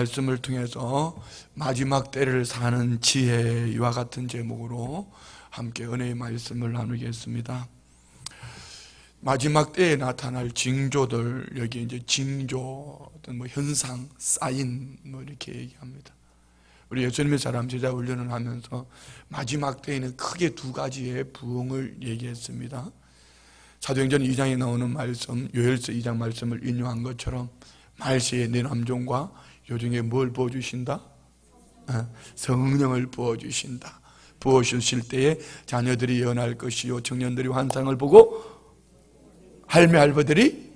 말씀을 통해서 마지막 때를 사는 지혜와 같은 제목으로 함께 은혜의 말씀을 나누겠습니다. 마지막 때에 나타날 징조들, 여기 이제 징조, 어떤 현상, 사인 이렇게 얘기합니다. 우리 예수님의 사람 제자 훈련을 하면서 마지막 때에는 크게 두 가지의 부흥을 얘기했습니다. 사도행전 2장에 나오는 말씀, 요엘서 2장 말씀을 인용한 것처럼 말세에 내 남종과 요중에 뭘 부어주신다? 성령을 부어주신다. 부어주실 때에 자녀들이 예언할 것이요 청년들이 환상을 보고 할매 할아버들이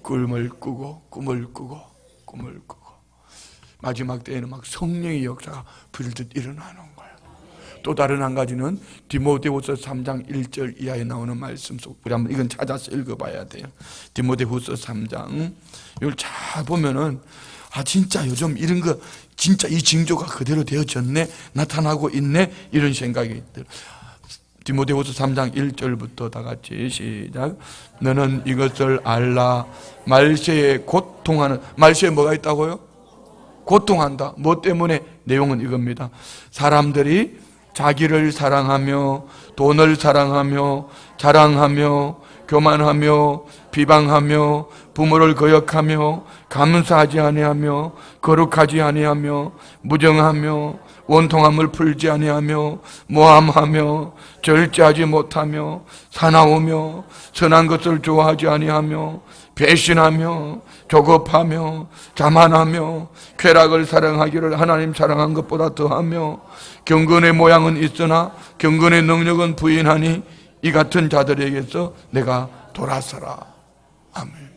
꿈을 꾸고 마지막 때에는 막 성령의 역사가 불듯 일어나는 거예요. 또 다른 한 가지는 디모데후서 3장 1절 이하에 나오는 말씀 속, 우리 한번 이건 찾아서 읽어봐야 돼요. 디모데후서 3장 이걸 잘 보면은 진짜 요즘 이런 거 진짜 이 징조가 그대로 되어졌네, 나타나고 있네, 이런 생각이 들어요. 디모데후서 3장 1절부터 다 같이 시작. 너는 이것을 알라. 말세에 고통하는, 말세에 뭐가 있다고요? 고통한다. 뭐 때문에? 내용은 이겁니다. 사람들이 자기를 사랑하며 돈을 사랑하며 자랑하며 교만하며 비방하며 부모를 거역하며 감사하지 아니하며 거룩하지 아니하며 무정하며 원통함을 풀지 아니하며 모함하며 절제하지 못하며 사나우며 선한 것을 좋아하지 아니하며 배신하며 조급하며 자만하며 쾌락을 사랑하기를 하나님 사랑한 것보다 더하며 경건의 모양은 있으나 경건의 능력은 부인하니 이 같은 자들에게서 내가 돌아서라. 아멘.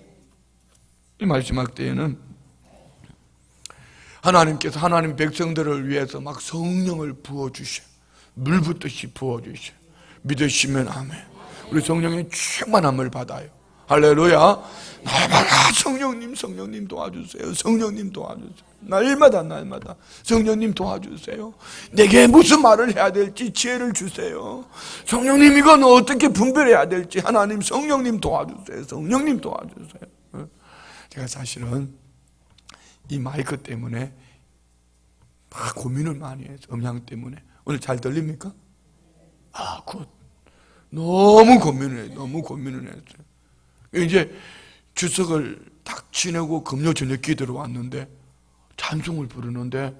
이 마지막 때에는 하나님께서 하나님 백성들을 위해서 막 성령을 부어주셔. 물 붓듯이 부어주셔. 믿으시면 아멘. 우리 성령의 충만함을 받아요. 할렐루야. 날마다 성령님 도와주세요. 성령님 도와주세요. 날마다 성령님 도와주세요. 내게 무슨 말을 해야 될지 지혜를 주세요. 성령님 이건 어떻게 분별해야 될지 하나님 성령님 도와주세요. 성령님 도와주세요. 제가 사실은 이 마이크 때문에 막 고민을 많이 해서 음향 때문에. 오늘 잘 들립니까? 굿. 너무 고민을 했어요. 이제 주석을 딱 지내고 금요 저녁 기도로 왔는데 찬송을 부르는데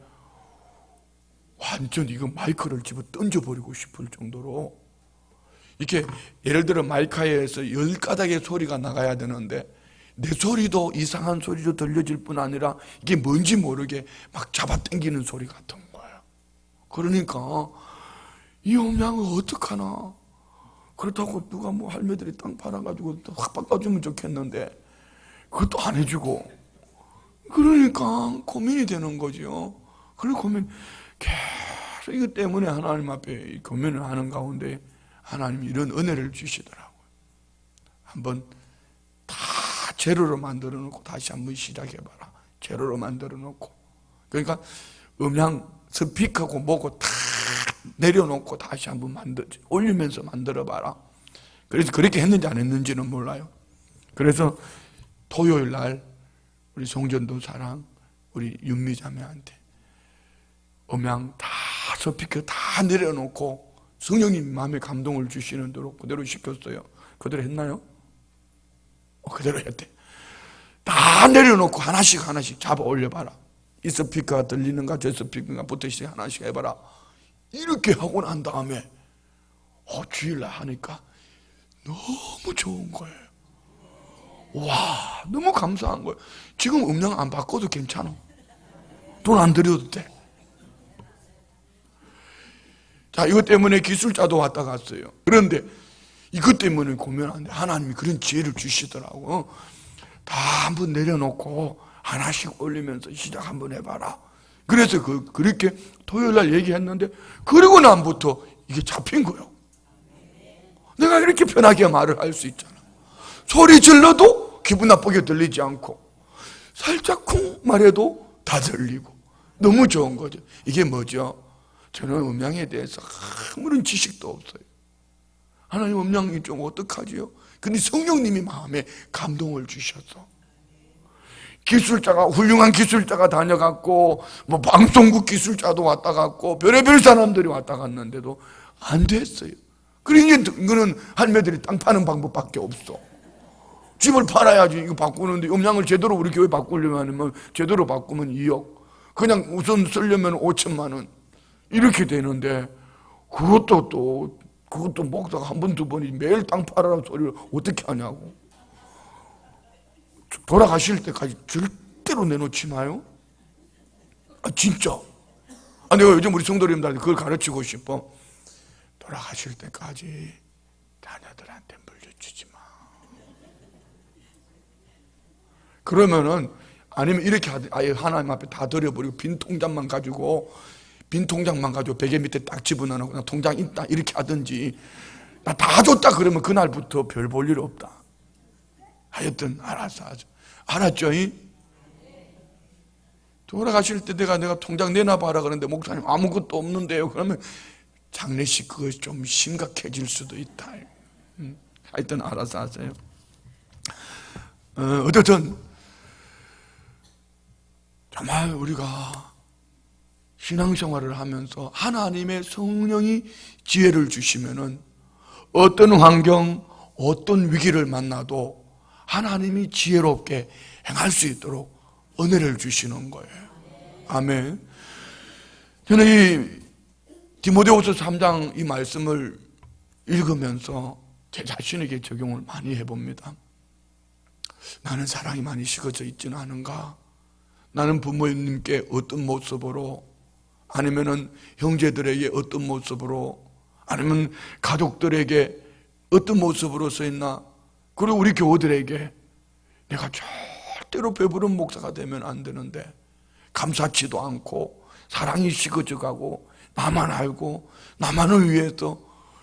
완전 이거 마이크를 집어 던져버리고 싶을 정도로, 이렇게 예를 들어 마이크에서 10가닥의 소리가 나가야 되는데 내 소리도 이상한 소리로 들려질 뿐 아니라 이게 뭔지 모르게 막 잡아당기는 소리 같은 거예요. 그러니까 이 음향을 어떡하나. 그렇다고 누가 할매들이 땅 팔아가지고 확 바꿔주면 좋겠는데 그것도 안 해주고, 그러니까 고민이 되는 거죠. 그리고 고민 계속 이것 때문에 하나님 앞에 고민을 하는 가운데 하나님이 이런 은혜를 주시더라고요. 한번 다 제로로 만들어 놓고 다시 한번 시작해봐라. 제로로 만들어 놓고, 그러니까 음향 스피커고 뭐고 다 내려놓고 다시 한번 올리면서 만들어봐라. 그래서 그렇게 했는지 안 했는지는 몰라요. 그래서 토요일 날 우리 송전도 사랑 우리 윤미자매한테 음향 다 스피커 다 내려놓고 성령님 마음에 감동을 주시는 대로 그대로 시켰어요. 그대로 했나요? 그대로 했대. 다 내려놓고 하나씩 잡아 올려봐라. 이 스피커가 들리는가 저 스피커가 붙어있으니 하나씩 해봐라. 이렇게 하고 난 다음에 주일날 하니까 너무 좋은 거예요. 와, 너무 감사한 거예요. 지금 음량 안 바꿔도 괜찮아. 돈 안 들여도 돼. 자, 이것 때문에 기술자도 왔다 갔어요. 그런데 이것 때문에 고민 안 돼. 하나님이 그런 지혜를 주시더라고. 다 한번 내려놓고 하나씩 올리면서 시작 한번 해봐라. 그래서 그렇게 토요일날 얘기했는데, 그리고 난부터 이게 잡힌 거예요. 내가 이렇게 편하게 말을 할 수 있잖아. 소리 질러도 기분 나쁘게 들리지 않고 살짝 쿵 말해도 다 들리고 너무 좋은 거죠. 이게 뭐죠? 저는 음향에 대해서 아무런 지식도 없어요. 하나님 음향이 좀 어떡하지요? 근데 성령님이 마음에 감동을 주셔서 기술자가, 훌륭한 기술자가 다녀갔고, 뭐 방송국 기술자도 왔다 갔고, 별의별 사람들이 왔다 갔는데도 안 됐어요. 그러니까 이거는 할매들이 땅 파는 방법밖에 없어. 집을 팔아야지. 이거 바꾸는데 음량을 제대로 우리 교회 바꾸려면 제대로 바꾸면 2억, 그냥 우선 쓰려면 5천만 원 이렇게 되는데, 그것도 목사가 한 번, 두 번이 매일 땅 팔아라 소리를 어떻게 하냐고. 돌아가실 때까지 절대로 내놓지 마요. 진짜. 내가 요즘 우리 성도님들한테 그걸 가르치고 싶어. 돌아가실 때까지 자녀들한테 물려주지 마. 그러면은, 아니면 이렇게 아예 하나님 앞에 다 드려버리고 빈 통장만 가지고 베개 밑에 딱 집어넣고 나 통장 있다 이렇게 하든지, 나 다 줬다 그러면 그날부터 별 볼 일 없다. 하여튼 알아서 하죠. 알았죠? 돌아가실 때 내가 통장 내놔봐라 그러는데 목사님 아무것도 없는데요. 그러면 장례식 그것이 좀 심각해질 수도 있다. 하여튼 알아서 하세요. 어쨌든 정말 우리가 신앙생활을 하면서 하나님의 성령이 지혜를 주시면은 어떤 환경, 어떤 위기를 만나도 하나님이 지혜롭게 행할 수 있도록 은혜를 주시는 거예요. 아멘. 저는 이 디모데후서 3장 이 말씀을 읽으면서 제 자신에게 적용을 많이 해봅니다. 나는 사랑이 많이 식어져 있지는 않은가? 나는 부모님께 어떤 모습으로, 아니면은 형제들에게 어떤 모습으로, 아니면 가족들에게 어떤 모습으로 서 있나? 그리고 우리 교우들에게 내가 절대로 배부른 목사가 되면 안 되는데 감사치도 않고 사랑이 식어져 가고 나만 알고 나만을 위해서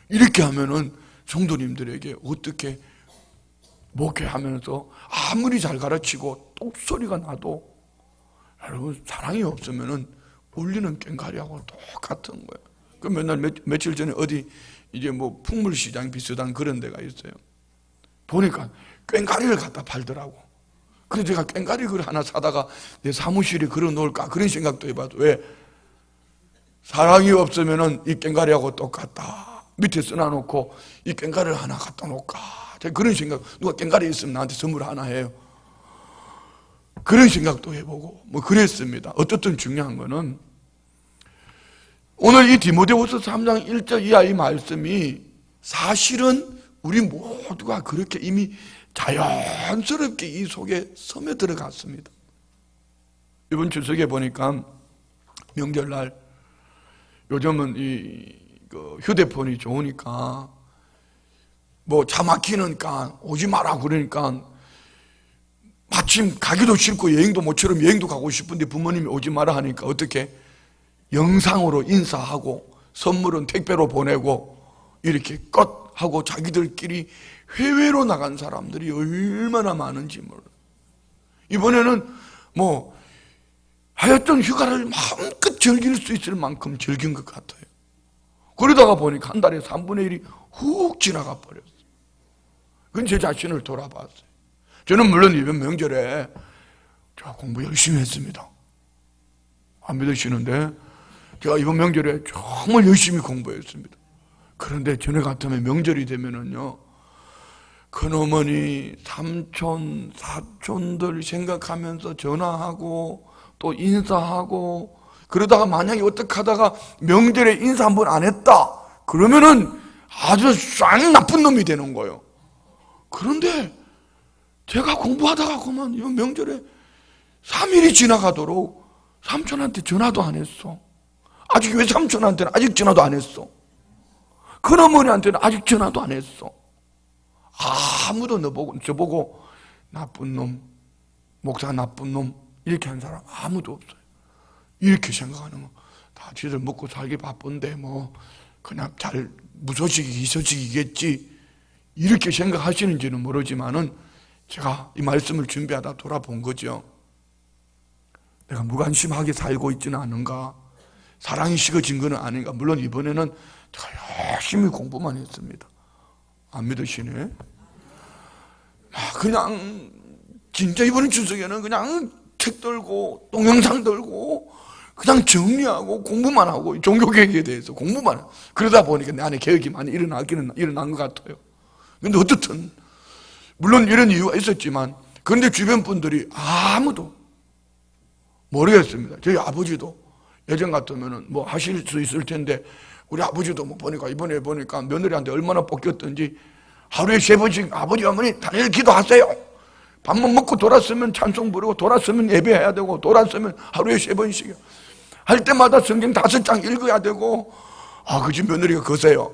이렇게 하면은 성도님들에게 어떻게 목회하면서 아무리 잘 가르치고 똑소리가 나도, 여러분 사랑이 없으면은 울리는 꽹과리하고 똑같은 거예요. 그 맨날 며칠 전에 어디 이제 뭐 풍물시장 비슷한 그런 데가 있어요. 보니까 꽹과리를 갖다 팔더라고. 그래서 제가 꽹과리 글 하나 사다가 내 사무실에 걸어 놓을까 그런 생각도 해봐도, 왜? 사랑이 없으면은 이 꽹과리하고 똑같다. 밑에 써놔놓고 이 꽹과리를 하나 갖다 놓을까. 제가 그런 생각, 누가 꽹과리 있으면 나한테 선물 하나 해요. 그런 생각도 해보고 뭐 그랬습니다. 어쨌든 중요한 거는 오늘 이 디모데후서 3장 1절 이하 이 말씀이 사실은 우리 모두가 그렇게 이미 자연스럽게 이 속에 스며 들어갔습니다. 이번 추석에 보니까 명절날 요즘은 그 휴대폰이 좋으니까 뭐 차 막히니까 오지 마라 그러니까 마침 가기도 싫고 여행도 모처럼 여행도 가고 싶은데 부모님이 오지 마라 하니까 어떻게 영상으로 인사하고 선물은 택배로 보내고 이렇게 끝 하고 자기들끼리 해외로 나간 사람들이 얼마나 많은지 몰라요. 이번에는 뭐 하여튼 휴가를 마음껏 즐길 수 있을 만큼 즐긴 것 같아요. 그러다가 보니까 한 달에 3분의 1이 훅 지나가 버렸어요. 그건 제 자신을 돌아봤어요. 저는 물론 이번 명절에 제가 공부 열심히 했습니다. 안 믿으시는데 제가 이번 명절에 정말 열심히 공부했습니다. 그런데 전에 같으면 명절이 되면은요, 큰어머니, 삼촌, 사촌들 생각하면서 전화하고 또 인사하고, 그러다가 만약에 어떻게 하다가 명절에 인사 한 번 안 했다 그러면은 아주 쌍 나쁜 놈이 되는 거예요. 그런데 제가 공부하다가 그만 이번 명절에 3일이 지나가도록 삼촌한테 전화도 안 했어. 아직 외삼촌한테는 아직 전화도 안 했어. 큰어머니한테는 아직 전화도 안 했어. 아무도 저보고 나쁜 놈, 목사 나쁜 놈 이렇게 한 사람 아무도 없어요. 이렇게 생각하는 거, 다 지들 먹고 살기 바쁜데 뭐 그냥 잘 무소식이 이소식이겠지 이렇게 생각하시는지는 모르지만은 제가 이 말씀을 준비하다 돌아본 거죠. 내가 무관심하게 살고 있지는 않은가, 사랑이 식어진 건 아닌가. 물론 이번에는 제가 열심히 공부만 했습니다. 안 믿으시네? 그냥 진짜 이번 추석에는 그냥 책 들고 동영상 들고 그냥 정리하고 공부만 하고 종교개혁에 대해서 공부만 하고 그러다 보니까 내 안에 개혁이 많이 일어난 것 같아요. 근데 어떻든 물론 이런 이유가 있었지만 그런데 주변 분들이 아무도 모르겠습니다. 저희 아버지도 예전 같으면은 뭐 하실 수 있을 텐데 우리 아버지도 뭐 보니까 이번에 보니까 며느리한테 얼마나 볶였던지 하루에 3번씩 아버지 어머니 다니엘 기도하세요. 밥만 먹고 돌았으면 찬송 부르고 돌았으면 예배해야 되고 돌았으면 하루에 3번씩이요. 할 때마다 성경 5장 읽어야 되고 그 집 며느리가 거세요.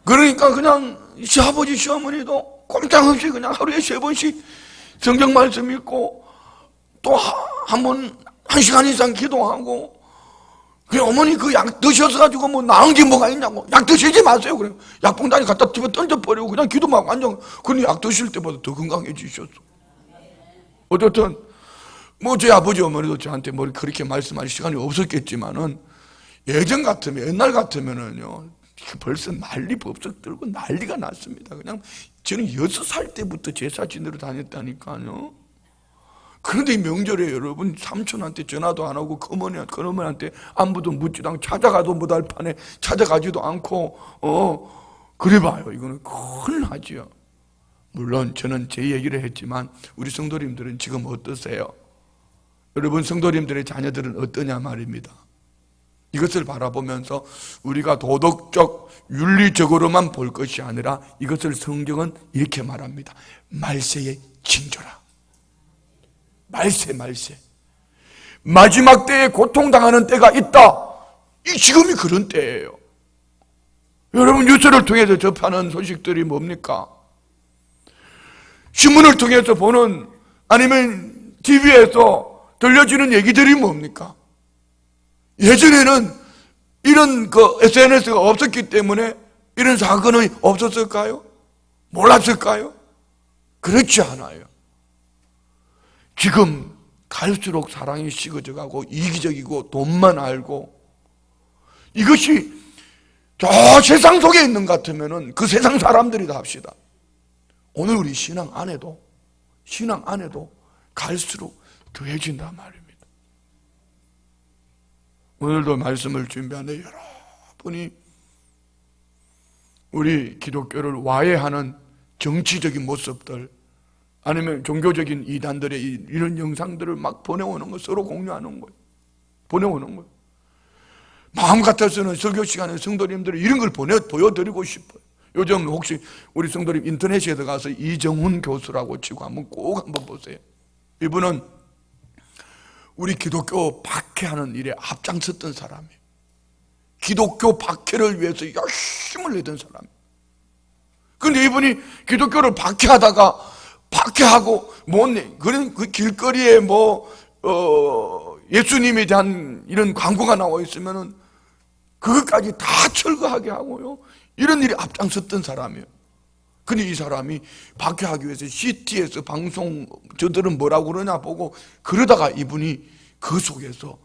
그러니까 그냥 시아버지 시어머니도 꼼짝없이 그냥 하루에 3번씩 성경 말씀 읽고 또 한 번 1시간 이상 기도하고 그냥 어머니 그 약 드셔서 뭐 나은 게 뭐가 있냐고 약 드시지 마세요. 그래요. 약봉다리 갖다 집어 던져버리고 그냥 기도만 하고 앉아. 그런데 약 드실 때보다 더 건강해지셨어. 어쨌든 뭐 제 아버지 어머니도 저한테 뭐 그렇게 말씀할 시간이 없었겠지만은 예전 같으면 옛날 같으면은요 벌써 난리 법석 들고 난리가 났습니다. 그냥 저는 6살 때부터 제사 지내러 다녔다니까요. 그런데 이 명절에 여러분 삼촌한테 전화도 안 하고 큰어머니한테 안부도 묻지도 않고 찾아가도 못할 판에 찾아가지도 않고 그래봐요. 이거는 큰일 나지요. 물론 저는 제 얘기를 했지만 우리 성도님들은 지금 어떠세요? 여러분 성도님들의 자녀들은 어떠냐 말입니다. 이것을 바라보면서 우리가 도덕적 윤리적으로만 볼 것이 아니라 이것을 성경은 이렇게 말합니다. 말세의 징조라. 말세 마지막 때에 고통당하는 때가 있다. 이 지금이 그런 때예요. 여러분 뉴스를 통해서 접하는 소식들이 뭡니까? 신문을 통해서 보는 아니면 TV에서 들려주는 얘기들이 뭡니까? 예전에는 이런 SNS가 없었기 때문에 이런 사건이 없었을까요? 몰랐을까요? 그렇지 않아요. 지금 갈수록 사랑이 식어져 가고 이기적이고 돈만 알고 이것이 저 세상 속에 있는 것 같으면은 그 세상 사람들이 다 합시다. 오늘 우리 신앙 안에도 갈수록 더해진단 말입니다. 오늘도 말씀을 준비하는데 여러분이 우리 기독교를 와해하는 정치적인 모습들 아니면 종교적인 이단들의 이런 영상들을 막 보내오는 거 서로 공유하는 거예요. 보내오는 거예요. 마음 같아서는 설교 시간에 성도님들이 이런 걸 보여드리고 싶어요. 요즘 혹시 우리 성도님 인터넷에 들어가서 이정훈 교수라고 치고 꼭 보세요. 이분은 우리 기독교 박해하는 일에 앞장섰던 사람이에요. 기독교 박해를 위해서 열심을 내던 사람이에요. 그런데 이분이 기독교를 박해하고 그런 그 길거리에 예수님에 대한 이런 광고가 나와 있으면은 그것까지 다 철거하게 하고요. 이런 일에 앞장섰던 사람이에요. 근데 이 사람이 박해하기 위해서 CT에서 방송 저들은 뭐라고 그러냐 보고 그러다가 이분이 그 속에서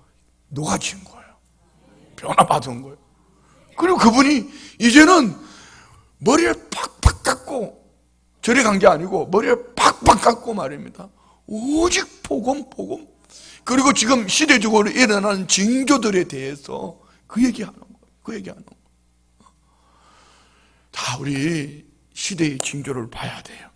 녹아진 거예요. 변화받은 거예요. 그리고 그분이 이제는 머리를 팍팍 깎고 절에 간 게 아니고 머리를 팍팍 깎고 말입니다. 오직 복음. 그리고 지금 시대적으로 일어나는 징조들에 대해서 그 얘기하는 거예요. 다 우리 시대의 징조를 봐야 돼요.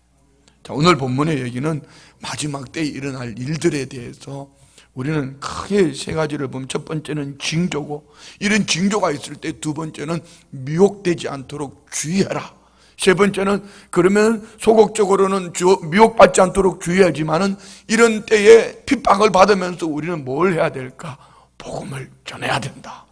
자, 오늘 본문의 얘기는 마지막 때에 일어날 일들에 대해서 우리는 크게 3가지를 보면 첫 번째는 징조고 이런 징조가 있을 때 두 번째는 미혹되지 않도록 주의해라. 세 번째는 그러면 소극적으로는 미혹받지 않도록 주의하지만은 이런 때에 핍박을 받으면서 우리는 뭘 해야 될까? 복음을 전해야 된다.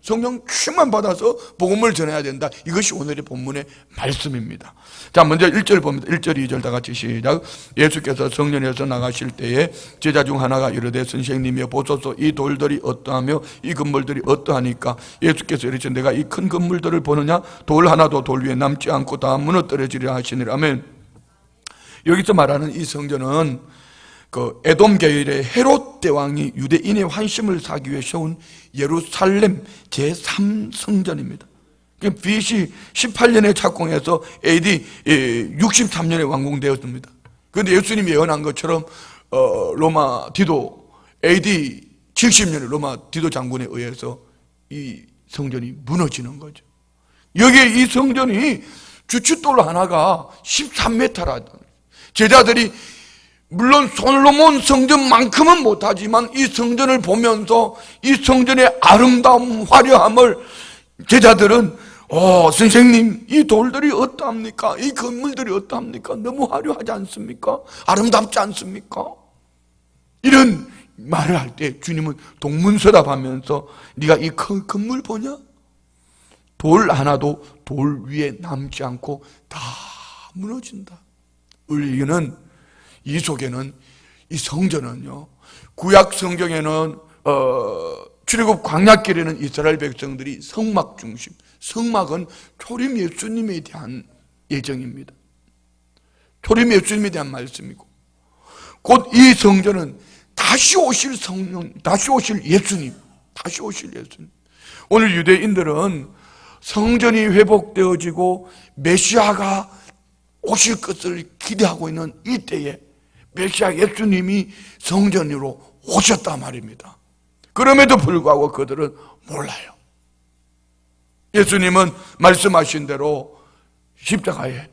성령 충만 받아서 복음을 전해야 된다. 이것이 오늘의 본문의 말씀입니다. 자, 먼저 1절 봅니다. 1절 2절 다 같이 시작. 예수께서 성전에서 나가실 때에 제자 중 하나가 이르되 선생님이여 보소서 이 돌들이 어떠하며 이 건물들이 어떠하니까. 예수께서 이르시되 내가 이 큰 건물들을 보느냐? 돌 하나도 돌 위에 남지 않고 다 무너뜨려지리라 하시니라. 아멘. 여기서 말하는 이 성전은 에돔 계열의 헤롯 대왕이 유대인의 환심을 사기 위해 세운 예루살렘 제3성전입니다. BC 18년에 착공해서 AD 63년에 완공되었습니다. 그런데 예수님이 예언한 것처럼 로마 디도 AD 70년에 로마 디도 장군에 의해서 이 성전이 무너지는 거죠. 여기에 이 성전이 주춧돌 하나가 13m라. 제자들이 물론 솔로몬 성전만큼은 못하지만 이 성전을 보면서 이 성전의 아름다움, 화려함을 제자들은 선생님, 이 돌들이 어떠합니까? 이 건물들이 어떠합니까? 너무 화려하지 않습니까? 아름답지 않습니까? 이런 말을 할 때 주님은 동문서답하면서 네가 이 건물 보냐? 돌 하나도 돌 위에 남지 않고 다 무너진다. 우리는 이 속에는 이 성전은요, 구약 성경에는 출애굽 광야길에는 이스라엘 백성들이 성막 중심, 성막은 초림 예수님에 대한 예정입니다. 초림 예수님에 대한 말씀이고, 곧 이 성전은 다시 오실 성령, 다시 오실 예수님, 다시 오실 예수님. 오늘 유대인들은 성전이 회복되어지고 메시아가 오실 것을 기대하고 있는 이때에 메시아 예수님이 성전으로 오셨단 말입니다. 그럼에도 불구하고 그들은 몰라요. 예수님은 말씀하신 대로 십자가에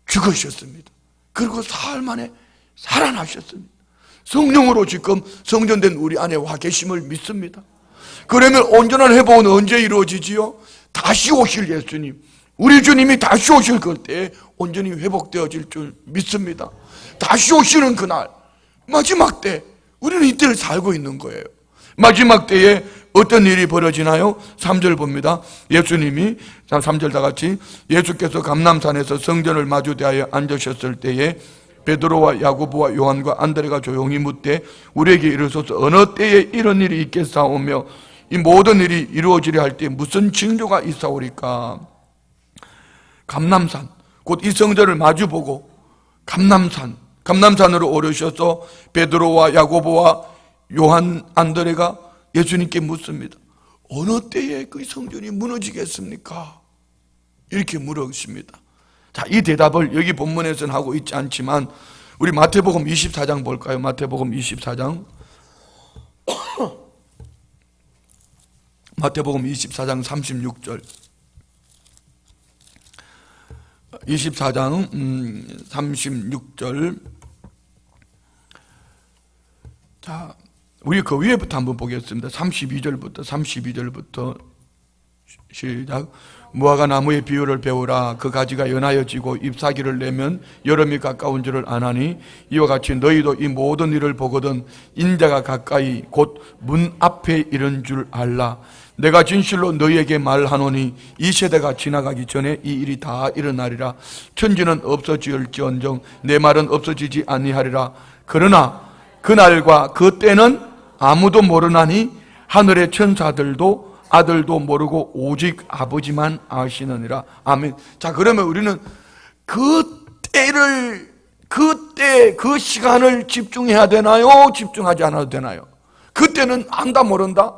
죽으셨습니다. 그리고 사흘 만에 살아나셨습니다. 성령으로 지금 성전된 우리 안에 와 계심을 믿습니다. 그러면 온전한 회복은 언제 이루어지지요? 다시 오실 예수님, 우리 주님이 다시 오실 그때에 온전히 회복되어질 줄 믿습니다. 다시 오시는 그날, 마지막 때, 우리는 이때를 살고 있는 거예요. 마지막 때에 어떤 일이 벌어지나요? 3절 봅니다. 예수님이, 3절 다 같이, 예수께서 감람산에서 성전을 마주대하여 앉으셨을 때에 베드로와 야고보와 요한과 안드레가 조용히 묻되 우리에게 이르소서 어느 때에 이런 일이 있겠사오며 이 모든 일이 이루어지려 할 때 무슨 징조가 있사오리까? 감람산, 곧 이 성전을 마주보고 감람산으로 오르셔서 베드로와 야고보와 요한, 안드레가 예수님께 묻습니다. 어느 때에 그 성전이 무너지겠습니까? 이렇게 물으십니다. 자, 이 대답을 여기 본문에서는 하고 있지 않지만 우리 마태복음 24장 볼까요? 마태복음 24장 마태복음 24장 36절 24장 36절. 자, 우리 그 위에부터 한번 보겠습니다. 32절부터 시작. 무화과 나무의 비유를 배우라. 그 가지가 연하여 지고 잎사귀를 내면 여름이 가까운 줄을 아나니 이와 같이 너희도 이 모든 일을 보거든 인자가 가까이 곧 문 앞에 이른 줄 알라. 내가 진실로 너희에게 말하노니 이 세대가 지나가기 전에 이 일이 다 일어나리라. 천지는 없어질지언정 내 말은 없어지지 아니하리라. 그러나 그날과 그 때는 아무도 모르나니 하늘의 천사들도 아들도 모르고 오직 아버지만 아시느니라. 아멘. 자, 그러면 우리는 그때 그 시간을 집중해야 되나요? 집중하지 않아도 되나요? 그때는 안다 모른다?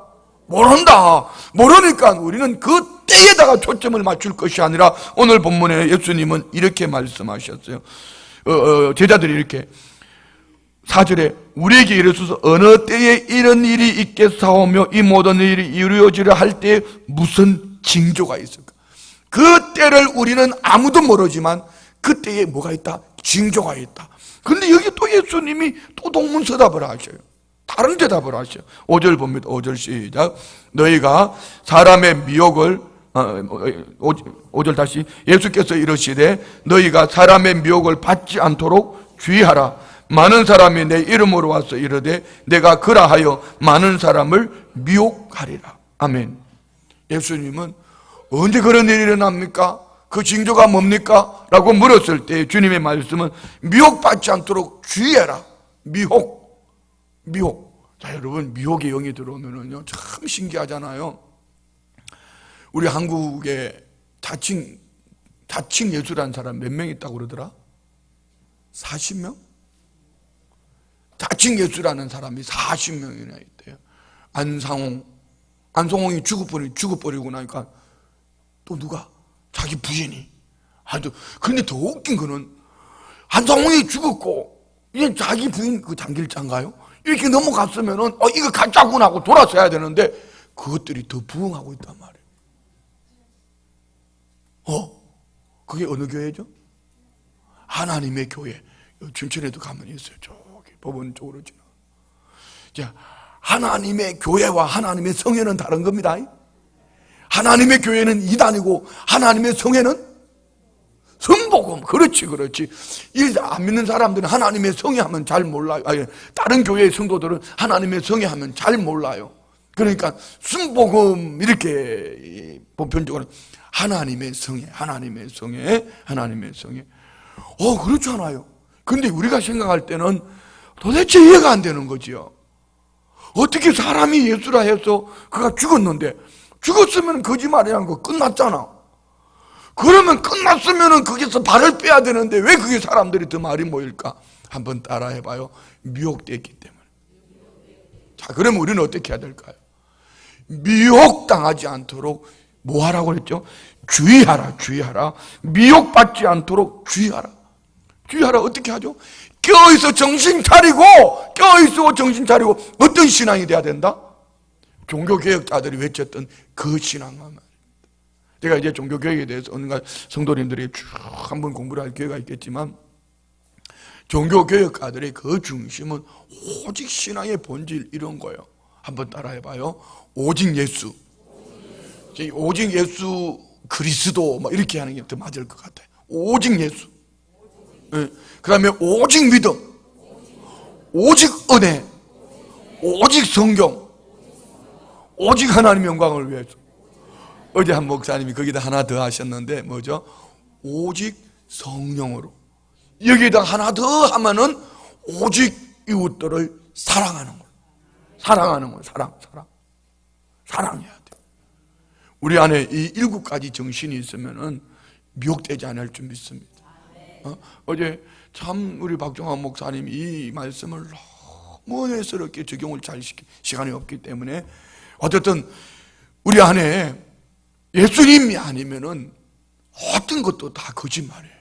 모르니까 우리는 그때에다가 초점을 맞출 것이 아니라 오늘 본문에 예수님은 이렇게 말씀하셨어요. 제자들이 이렇게 4절에 우리에게 이르소서 어느 때에 이런 일이 있겠사오며 이 모든 일이 이루어지려 할 때에 무슨 징조가 있을까? 그 때를 우리는 아무도 모르지만 그때에 뭐가 있다? 징조가 있다. 근데 여기 또 예수님이 또 동문서답을 하셔요. 다른 대답을 하셔요. 5절 봅니다. 5절 시작. 너희가 사람의 미혹을 5절 다시. 예수께서 이르시되 너희가 사람의 미혹을 받지 않도록 주의하라. 많은 사람이 내 이름으로 와서 이르되 내가 그라하여 많은 사람을 미혹하리라. 아멘. 예수님은 언제 그런 일이 일어납니까? 그 징조가 뭡니까? 라고 물었을 때 주님의 말씀은 미혹받지 않도록 주의해라. 미혹. 자, 여러분, 미혹의 영이 들어오면은요 참 신기하잖아요. 우리 한국에 자칭 예수라는 사람 몇 명 있다고 그러더라? 40명? 자칭 예수라는 사람이 40명이나 있대요. 안성홍이 죽어버리고 나니까 또 누가? 자기 부인이. 근데 더 웃긴 거는 한상홍이 죽었고 이제 자기 부인 그 장길자인가요? 이렇게 넘어갔으면은 이거 가짜구나 하고 돌아서야 되는데 그것들이 더 부흥하고 있단 말이에요. 그게 어느 교회죠? 하나님의 교회. 춘천에도 가면 있어요. 저기 법원 쪽으로 지나. 자, 하나님의 교회와 하나님의 성회는 다른 겁니다. 하나님의 교회는 이단이고 하나님의 성회는 성복음. 그렇지. 이 안 믿는 사람들은 하나님의 성회하면 잘 몰라요. 아니, 다른 교회의 성도들은 하나님의 성회하면 잘 몰라요. 그러니까 순복음 이렇게 보편적으로 하나님의 성회. 그렇잖아요. 근데 우리가 생각할 때는 도대체 이해가 안 되는 거지요. 어떻게 사람이 예수라 해서 그가 죽었으면 거짓말이라는 거 끝났잖아. 그러면 끝났으면 거기서 발을 빼야 되는데 왜 그게 사람들이 더 많이 모일까? 한번 따라해봐요. 미혹됐기 때문에. 자, 그러면 우리는 어떻게 해야 될까요? 미혹당하지 않도록 뭐 하라고 그랬죠? 주의하라. 미혹받지 않도록 주의하라. 어떻게 하죠? 껴있어 정신 차리고 어떤 신앙이 돼야 된다? 종교개혁자들이 외쳤던 그 신앙만. 제가 이제 종교개혁에 대해서 온갖 성도님들이 쭉 한번 공부를 할 기회가 있겠지만 종교개혁가들의 그 중심은 오직 신앙의 본질 이런 거예요. 한번 따라해봐요. 오직 예수 그리스도 이렇게 하는 게 더 맞을 것 같아요. 오직 예수. 그 다음에 오직 믿음, 오직 은혜, 오직 성경, 오직 하나님의 영광을 위해서. 어제 한 목사님이 거기다 하나 더 하셨는데 뭐죠? 오직 성령으로. 여기다 하나 더 하면은 오직 이웃들을 사랑하는 거예요. 사랑해야 돼. 우리 안에 이 7가지 정신이 있으면은 미혹되지 않을 줄 믿습니다. 어제 참 우리 박종환 목사님이 이 말씀을 너무 은혜스럽게 적용을 잘 시킬 시간이 없기 때문에 어쨌든 우리 안에 예수님이 아니면은 어떤 것도 다 거짓말이에요.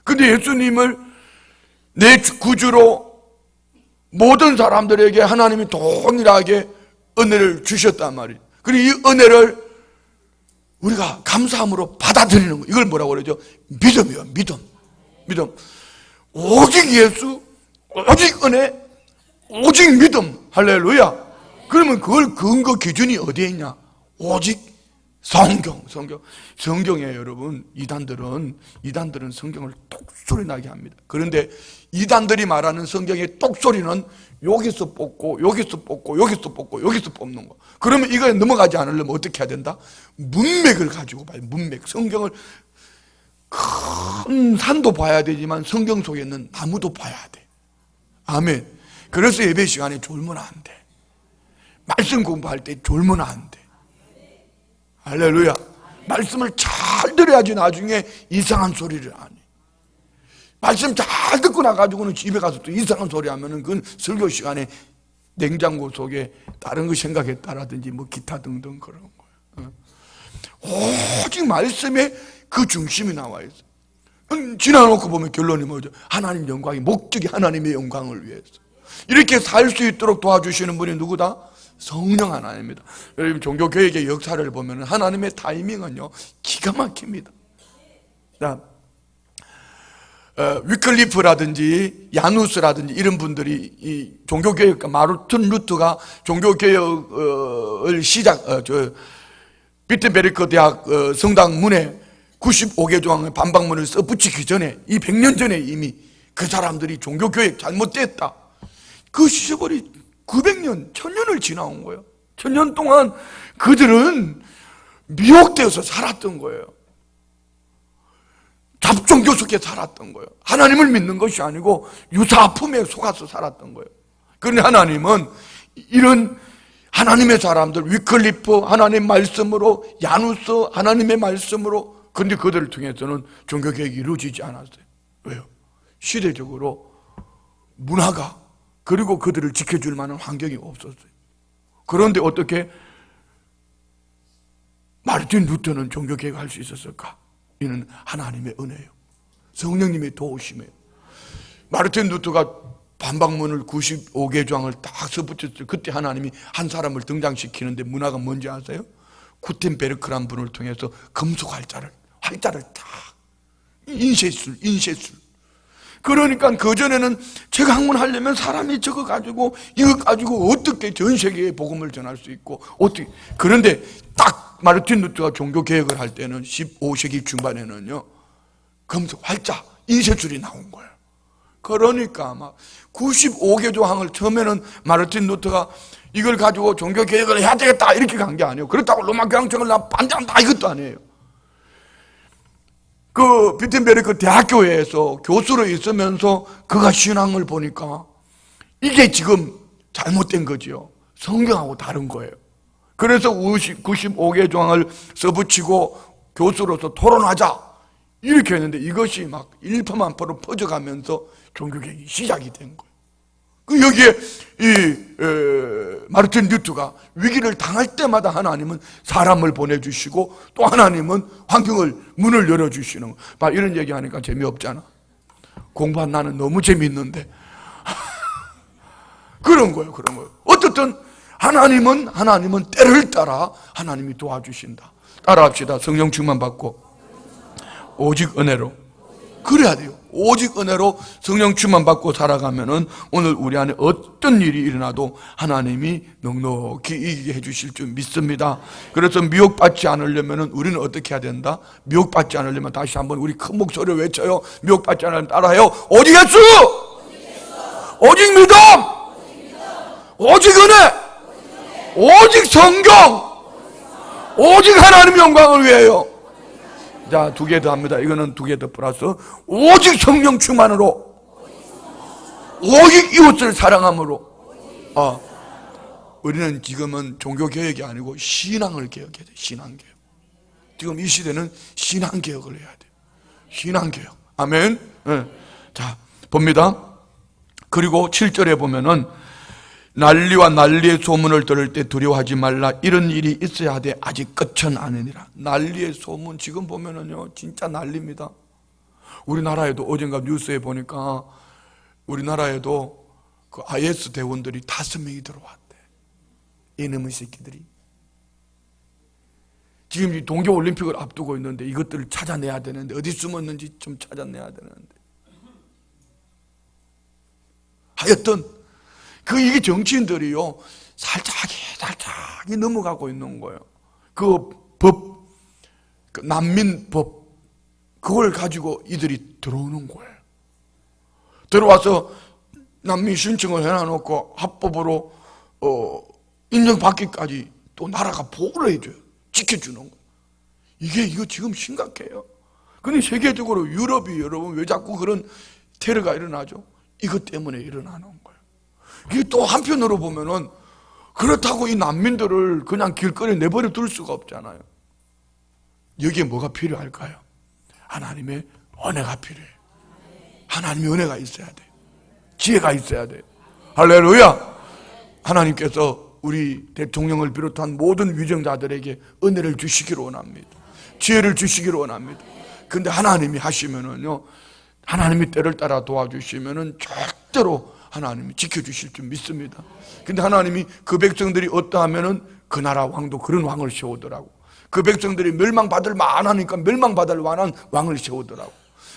근데 예수님을 내 구주로 모든 사람들에게 하나님이 동일하게 은혜를 주셨단 말이에요. 그리고 이 은혜를 우리가 감사함으로 받아들이는 거. 이걸 뭐라고 그러죠? 믿음이요. 믿음. 오직 예수, 오직 은혜, 오직 믿음. 할렐루야. 그러면 그걸 근거 기준이 어디에 있냐? 오직 성경에 여러분 이단들은 성경을 똑소리 나게 합니다. 그런데 이단들이 말하는 성경의 똑소리는 여기서 뽑고 여기서 뽑는 거. 그러면 이거에 넘어가지 않으려면 어떻게 해야 된다? 문맥을 가지고 봐요. 문맥. 성경을 큰 산도 봐야 되지만 성경 속에 있는 나무도 봐야 돼. 아멘. 그래서 예배 시간에 졸면 안 돼. 말씀 공부할 때 졸면 안 돼. 할렐루야. 말씀을 잘 들어야지 나중에 이상한 소리를 안 해. 말씀 잘 듣고 나가지고는 집에 가서 또 이상한 소리 하면은 그건 설교 시간에 냉장고 속에 다른 거 생각했다라든지 뭐 기타 등등 그런 거예요. 오직 말씀에 그 중심이 나와 있어. 지나놓고 보면 결론이 뭐죠? 하나님 영광이 목적이 하나님의 영광을 위해서. 이렇게 살 수 있도록 도와주시는 분이 누구다? 성령 하나입니다. 여러분 종교개혁의 역사를 보면 하나님의 타이밍은요 기가 막힙니다. 위클리프라든지 야누스라든지 이런 분들이 이 종교개혁가 마르틴 루터가 종교개혁을 비트베르크 대학 성당 문에 95개 조항의 반박문을 써붙이기 전에 이 100년 전에 이미 그 사람들이 종교개혁 잘못됐다. 그 시절이 900년, 1000년을 지나온 거예요. 1000년 동안 그들은 미혹되어서 살았던 거예요. 잡종교 속에 살았던 거예요. 하나님을 믿는 것이 아니고 유사품에 속아서 살았던 거예요. 그런데 하나님은 이런 하나님의 사람들, 위클리프 하나님 말씀으로, 야누스 하나님의 말씀으로, 그런데 그들을 통해서는 종교개혁이 이루어지지 않았어요. 왜요? 시대적으로 문화가 그리고 그들을 지켜줄 만한 환경이 없었어요. 그런데 어떻게 마르틴 루터는 종교개혁을 할 수 있었을까? 이는 하나님의 은혜예요. 성령님의 도우심이에요. 마르틴 루터가 반박문을 95개 조항을 딱 써붙였어요. 그때 하나님이 한 사람을 등장시키는데 문화가 뭔지 아세요? 구텐베르크란 분을 통해서 금속 활자를 딱 인쇄술. 그러니까 그전에는 제가 학문하려면 사람이 저거 가지고 이거 가지고 어떻게 전 세계에 복음을 전할 수 있고 어떻게. 그런데 딱 마르틴 루터가 종교 개혁을 할 때는 15세기 중반에는요 금속 활자 인쇄술이 나온 거예요. 그러니까 막 95개 조항을 처음에는 마르틴 루터가 이걸 가지고 종교 개혁을 해야 되겠다 이렇게 간 게 아니에요. 그렇다고 로마 교황청을 나 반대한다 이것도 아니에요. 그 비텐베르크 대학교에서 교수로 있으면서 그가 신앙을 보니까 이게 지금 잘못된 거지요. 성경하고 다른 거예요. 그래서 95개 조항을 써붙이고 교수로서 토론하자 이렇게 했는데 이것이 막 일파만파로 퍼져가면서 종교개혁이 시작이 된 거예요. 여기에 마르틴 루터가 위기를 당할 때마다 하나님은 사람을 보내주시고 또 하나님은 환경을 문을 열어주시는 거예요. 이런 얘기하니까 재미없잖아. 공부한 나는 너무 재미있는데 그런 거예요. 어떻든 하나님은 때를 따라 하나님이 도와주신다. 따라합시다. 성령 충만 받고 오직 은혜로. 그래야 돼요. 오직 은혜로 성령 충만 받고 살아가면은 오늘 우리 안에 어떤 일이 일어나도 하나님이 넉넉히 이기게 해주실 줄 믿습니다. 그래서 미혹받지 않으려면은 우리는 어떻게 해야 된다? 미혹받지 않으려면 다시 한번 우리 큰 목소리로 외쳐요. 미혹받지 않으려면 따라해요. 오직 예수! 오직 믿음! 오직 은혜! 오직 성경! 오직 하나님 영광을 위하여. 자, 2개 더 합니다. 이거는 2개 더 플러스. 오직 성령 충만으로. 오직 이웃을 사랑함으로. 우리는 지금은 종교개혁이 아니고 신앙을 개혁해야 돼. 신앙개혁. 지금 이 시대는 신앙개혁을 해야 돼. 신앙개혁. 아멘. 네. 자, 봅니다. 그리고 7절에 보면은 난리와 난리의 소문을 들을 때 두려워하지 말라. 이런 일이 있어야 돼. 아직 끝은 아니니라. 난리의 소문 지금 보면은요 진짜 난리입니다. 우리나라에도 어젠가 뉴스에 보니까 우리나라에도 그 IS 대원들이 5명이 들어왔대. 이놈의 새끼들이. 지금 이 동계올림픽을 앞두고 있는데 이것들을 찾아내야 되는데 어디 숨었는지 좀 찾아내야 되는데. 하여튼 이게 정치인들이요 살짝이 넘어가고 있는 거예요. 그 난민법 그걸 가지고 이들이 들어오는 거예요. 들어와서 난민 신청을 해놔놓고 합법으로 인정받기까지 또 나라가 보호를 해줘요. 지켜주는 거예요. 이거 지금 심각해요. 근데 세계적으로 유럽이 여러분 왜 자꾸 그런 테러가 일어나죠? 이것 때문에 일어나는 거예요. 이게 또 한편으로 보면은 그렇다고 이 난민들을 그냥 길거리에 내버려 둘 수가 없잖아요. 여기에 뭐가 필요할까요? 하나님의 은혜가 필요해요. 하나님의 은혜가 있어야 돼요. 지혜가 있어야 돼요. 할렐루야. 하나님께서 우리 대통령을 비롯한 모든 위정자들에게 은혜를 주시기를 원합니다. 지혜를 주시기를 원합니다. 근데 하나님이 하시면은요 하나님이 때를 따라 도와주시면은 절대로 하나님이 지켜주실 줄 믿습니다. 근데 하나님이 그 백성들이 어떠하면은 그 나라 왕도 그런 왕을 세우더라고. 그 백성들이 멸망받을 만하니까 멸망받을 만한 왕을 세우더라고.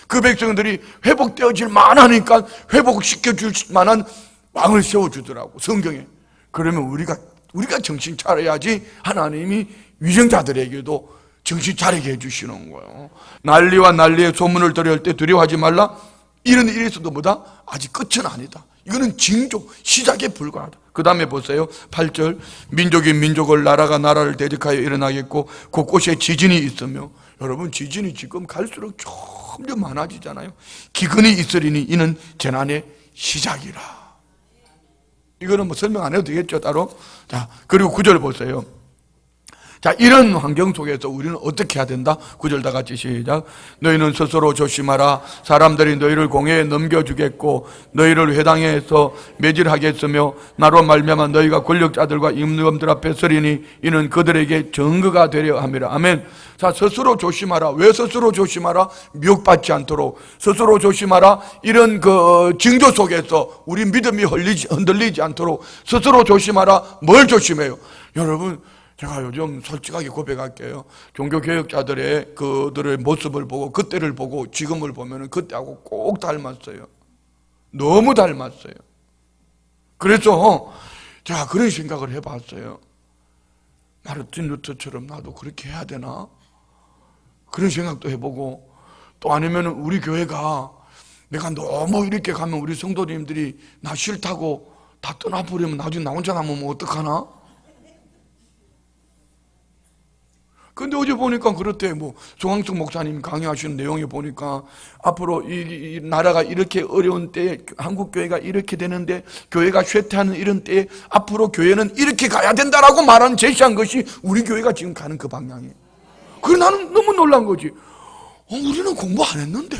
그 백성들이 회복되어질 만하니까 회복시켜줄 만한 왕을 세워주더라고 성경에. 그러면 우리가 정신 차려야지 하나님이 위정자들에게도 정신 차리게 해주시는 거예요. 난리와 난리의 소문을 들을 때 두려워하지 말라. 이런 일이 있어도 뭐다? 아직 끝은 아니다. 이거는 징조, 시작에 불과하다. 그 다음에 보세요. 8절. 민족이 민족을, 나라가 나라를 대적하여 일어나겠고 곳곳에 지진이 있으며. 여러분 지진이 지금 갈수록 점점 많아지잖아요. 기근이 있으리니 이는 재난의 시작이라. 이거는 뭐 설명 안 해도 되겠죠 따로. 자, 그리고 9절 보세요. 자, 이런 환경 속에서 우리는 어떻게 해야 된다? 9절 다 같이 시작. 너희는 스스로 조심하라. 사람들이 너희를 공회에 넘겨주겠고 너희를 회당에서 매질하겠으며 나로 말미암아 너희가 권력자들과 임금들 앞에 서리니 이는 그들에게 증거가 되려 함이라. 아멘. 자, 스스로 조심하라. 왜 스스로 조심하라? 미혹받지 않도록. 스스로 조심하라. 이런 징조 속에서 우리 믿음이 흔들리지 않도록 스스로 조심하라. 뭘 조심해요? 여러분, 제가 요즘 솔직하게 고백할게요. 종교개혁자들의 그들의 모습을 보고 그때를 보고 지금을 보면 그때하고 꼭 닮았어요. 너무 닮았어요. 그래서 제가 그런 생각을 해봤어요. 마르틴 루터처럼 나도 그렇게 해야 되나? 그런 생각도 해보고, 또 아니면 우리 교회가 내가 너무 이렇게 가면 우리 성도님들이 나 싫다고 다 떠나버리면 나중에 나 혼자 남으면 어떡하나? 근데 어제 보니까 그렇대. 조항숙 목사님 강의하시는 내용에 보니까 앞으로 이 나라가 이렇게 어려운 때에, 한국 교회가 이렇게 되는데, 교회가 쇠퇴하는 이런 때에 앞으로 교회는 이렇게 가야 된다라고 제시한 것이 우리 교회가 지금 가는 그 방향이에요. 그래, 나는 너무 놀란 거지. 우리는 공부 안 했는데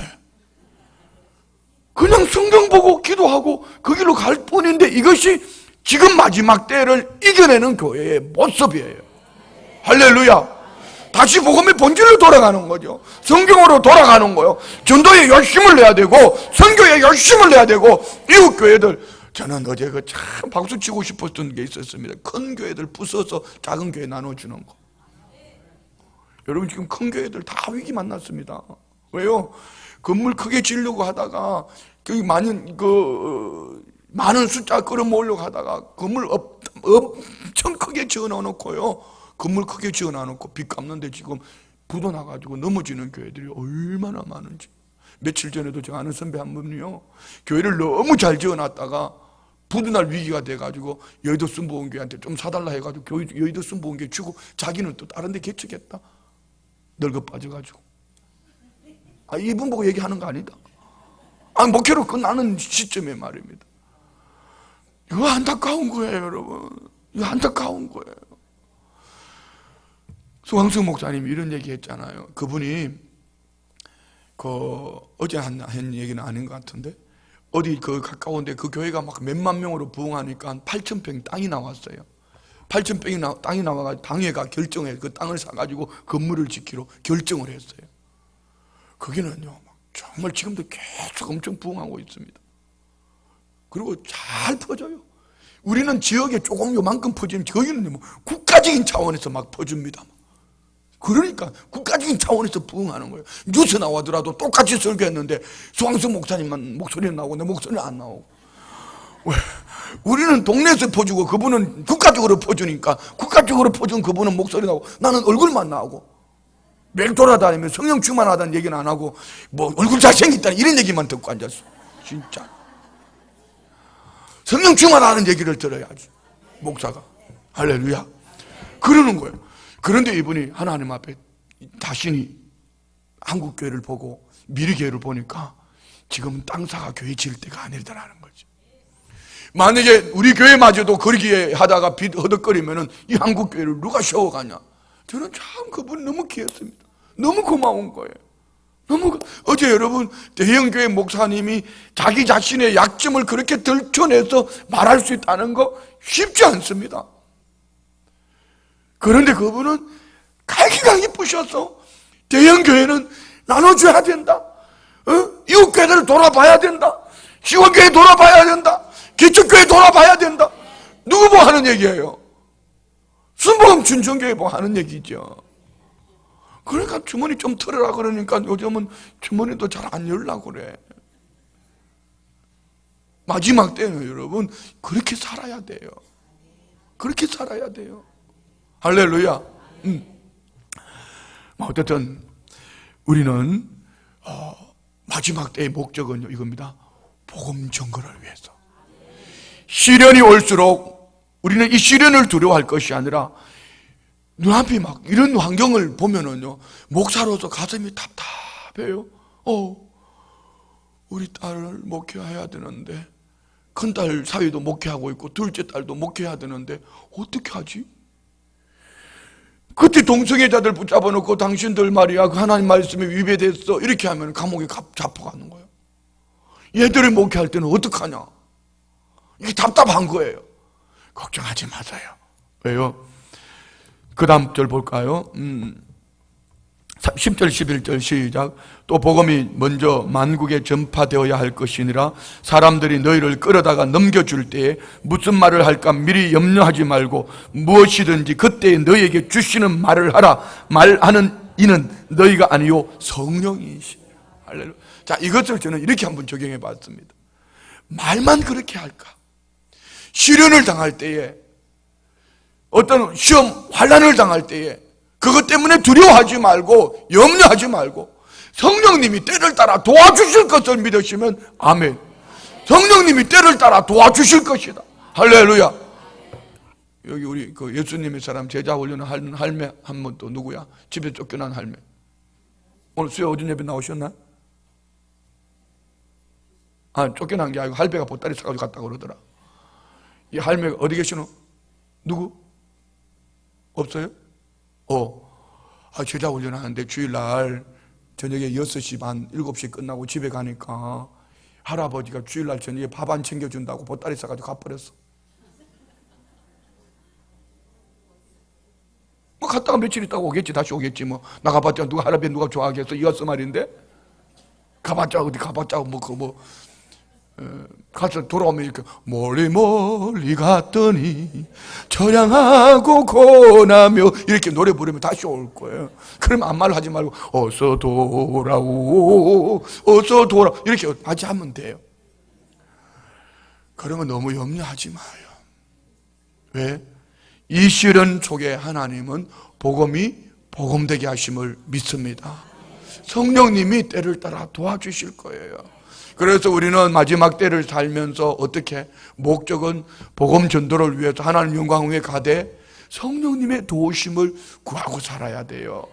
그냥 성경 보고 기도하고 그 길로 갈 뿐인데, 이것이 지금 마지막 때를 이겨내는 교회의 모습이에요. 할렐루야. 다시 복음의 본질로 돌아가는 거죠. 성경으로 돌아가는 거요. 전도에 열심을 내야 되고 선교에 열심을 내야 되고, 이웃 교회들, 저는 어제 참 박수 치고 싶었던 게 있었습니다. 큰 교회들 부숴서 작은 교회 나눠주는 거. 여러분, 지금 큰 교회들 다 위기 만났습니다. 왜요? 건물 크게 지으려고 하다가 많은 숫자 끌어모으려고 하다가 건물 엄청 크게 지어 놓고요. 건물 크게 지어 놔놓고 빚 갚는데 지금 부도 나가지고 넘어지는 교회들이 얼마나 많은지. 며칠 전에도 제가 아는 선배 한 분이요, 교회를 너무 잘 지어놨다가 부도 날 위기가 돼가지고 여의도 순복음교회한테 좀 사달라 해가지고 여의도 순복음교회 주고 자기는 또 다른 데 개척했다. 늙어 빠져가지고. 이분 보고 얘기하는 거 아니다. 목회로 끝나는 시점의 말입니다. 이거 안타까운 거예요, 여러분. 이거 안타까운 거예요. 수광석 목사님이 이런 얘기 했잖아요. 그분이 어제 한 얘기는 아닌 것 같은데, 어디 가까운데 그 교회가 막 몇만 명으로 부흥하니까 8,000평 땅이 나왔어요. 8,000평이 땅이 나와가지고 당회가 결정해 그 땅을 사가지고 건물을 짓기로 결정을 했어요. 거기는요, 정말 지금도 계속 엄청 부흥하고 있습니다. 그리고 잘 퍼져요. 우리는 지역에 조금 요만큼 퍼지면 저기는 국가적인 차원에서 막 퍼줍니다. 그러니까 국가적인 차원에서 부흥하는 거예요. 뉴스 나오더라도 똑같이 설교했는데 수광석 목사님만 목소리는 나오고 내 목소리는 안 나오고. 왜? 우리는 동네에서 퍼주고 그분은 국가적으로 퍼주니까, 국가적으로 퍼준 그분은 목소리 나오고 나는 얼굴만 나오고, 매일 돌아다니면 성령 충만하다는 얘기는 안 하고 얼굴 잘생겼다는 이런 얘기만 듣고 앉았어. 진짜 성령 충만하다는 얘기를 들어야지 목사가. 할렐루야. 그러는 거예요. 그런데 이분이 하나님 앞에 자신이 한국교회를 보고 미리교회를 보니까 지금은 땅사가 교회 지을 때가 아니라는 거지. 만약에 우리 교회마저도 그러기에 하다가 빚 허덕거리면은 이 한국교회를 누가 세워가냐. 저는 참 그분이 너무 귀했습니다. 너무 고마운 거예요. 어제 여러분, 대형교회 목사님이 자기 자신의 약점을 그렇게 들춰내서 말할 수 있다는 거 쉽지 않습니다. 그런데 그분은 갈기가 이쁘셔서 대형교회는 나눠줘야 된다. 이웃교회를 돌아봐야 된다. 시원교회 돌아봐야 된다. 기초교회 돌아봐야 된다. 누구 뭐 하는 얘기예요? 순복음 춘천교회 뭐 하는 얘기죠. 그러니까 주머니 좀 털어라 그러니까 요즘은 주머니도 잘 안 열려고 그래. 마지막 때는 여러분 그렇게 살아야 돼요. 그렇게 살아야 돼요. 할렐루야. 어쨌든 우리는 마지막 때의 목적은 이겁니다. 복음 전거를 위해서. 시련이 올수록 우리는 이 시련을 두려워할 것이 아니라, 눈앞이 막 이런 환경을 보면은요, 목사로서 가슴이 답답해요. 우리 딸을 목회해야 되는데, 큰딸 사위도 목회하고 있고 둘째 딸도 목회해야 되는데 어떻게 하지? 그때 동성애자들 붙잡아 놓고 당신들 말이야 그 하나님 말씀에 위배됐어 이렇게 하면 감옥에 잡혀가는 거예요. 얘들을 목회할 때는 어떡하냐, 이게 답답한 거예요. 걱정하지 마세요. 왜요? 그 다음 절 볼까요? 10절 11절 시작. 또 복음이 먼저 만국에 전파되어야 할 것이니라. 사람들이 너희를 끌어다가 넘겨줄 때에 무슨 말을 할까 미리 염려하지 말고 무엇이든지 그때에 너희에게 주시는 말을 하라. 말하는 이는 너희가 아니요 성령이시. 할렐루야. 자, 이것을 저는 이렇게 한번 적용해 봤습니다. 말만 그렇게 할까? 시련을 당할 때에, 어떤 시험 환난을 당할 때에 그것 때문에 두려워하지 말고 염려하지 말고 성령님이 때를 따라 도와주실 것을 믿으시면 아멘. 성령님이 때를 따라 도와주실 것이다. 할렐루야. 여기 우리 그 예수님의 사람 제자 훈련하는 할매 한 분 또 누구야? 집에 쫓겨난 할매. 오늘 수요 오전 예배 나오셨나? 아, 쫓겨난 게 아니고 할배가 보따리 사가지고 갔다고 그러더라. 이 할매가 어디 계시노? 누구? 없어요? 제자 훈련하는데 주일날 저녁에 6시 반, 7시에 끝나고 집에 가니까 할아버지가 주일날 저녁에 밥 안 챙겨준다고 보따리 싸가지고 가버렸어. 뭐 갔다가 며칠 있다가 오겠지, 다시 오겠지. 뭐 나가봤자 누가 할아버지 누가 좋아하겠어? 이었어 말인데 가봤자 어디 가봤자 가서 돌아오면 이렇게 멀리 갔더니 처량하고 고나며 이렇게 노래 부르면 다시 올 거예요. 그러면 아무 말 하지 말고 어서 돌아오 이렇게 하지 하면 돼요. 그런 거 너무 염려하지 마요. 왜? 이 시련 속에 하나님은 복음이 복음되게 하심을 믿습니다. 성령님이 때를 따라 도와주실 거예요. 그래서 우리는 마지막 때를 살면서 어떻게? 목적은 복음 전도를 위해서 하나님 영광 위에 가되 성령님의 도우심을 구하고 살아야 돼요.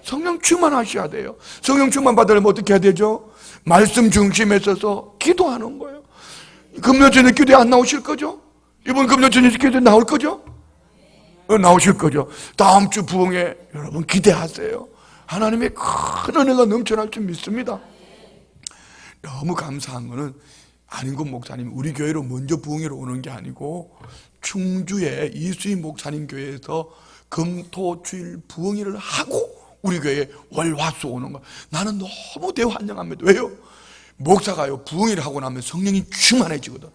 성령 충만하셔야 돼요. 성령 충만 받으려면 어떻게 해야 되죠? 말씀 중심에 서서 기도하는 거예요. 금요 저녁 기도에 안 나오실 거죠? 이번 금요 저녁 기도에 나올 거죠? 나오실 거죠? 다음 주 부흥회 여러분 기대하세요. 하나님의 큰 은혜가 넘쳐날 줄 믿습니다. 너무 감사한 거는 안인근 목사님 우리 교회로 먼저 부흥회로 오는 게 아니고 충주의 이수희 목사님 교회에서 금토주일 부흥회를 하고 우리 교회에 월화수 오는 거야. 나는 너무 대환영합니다. 왜요? 목사가요 부흥회를 하고 나면 성령이 충만해지거든.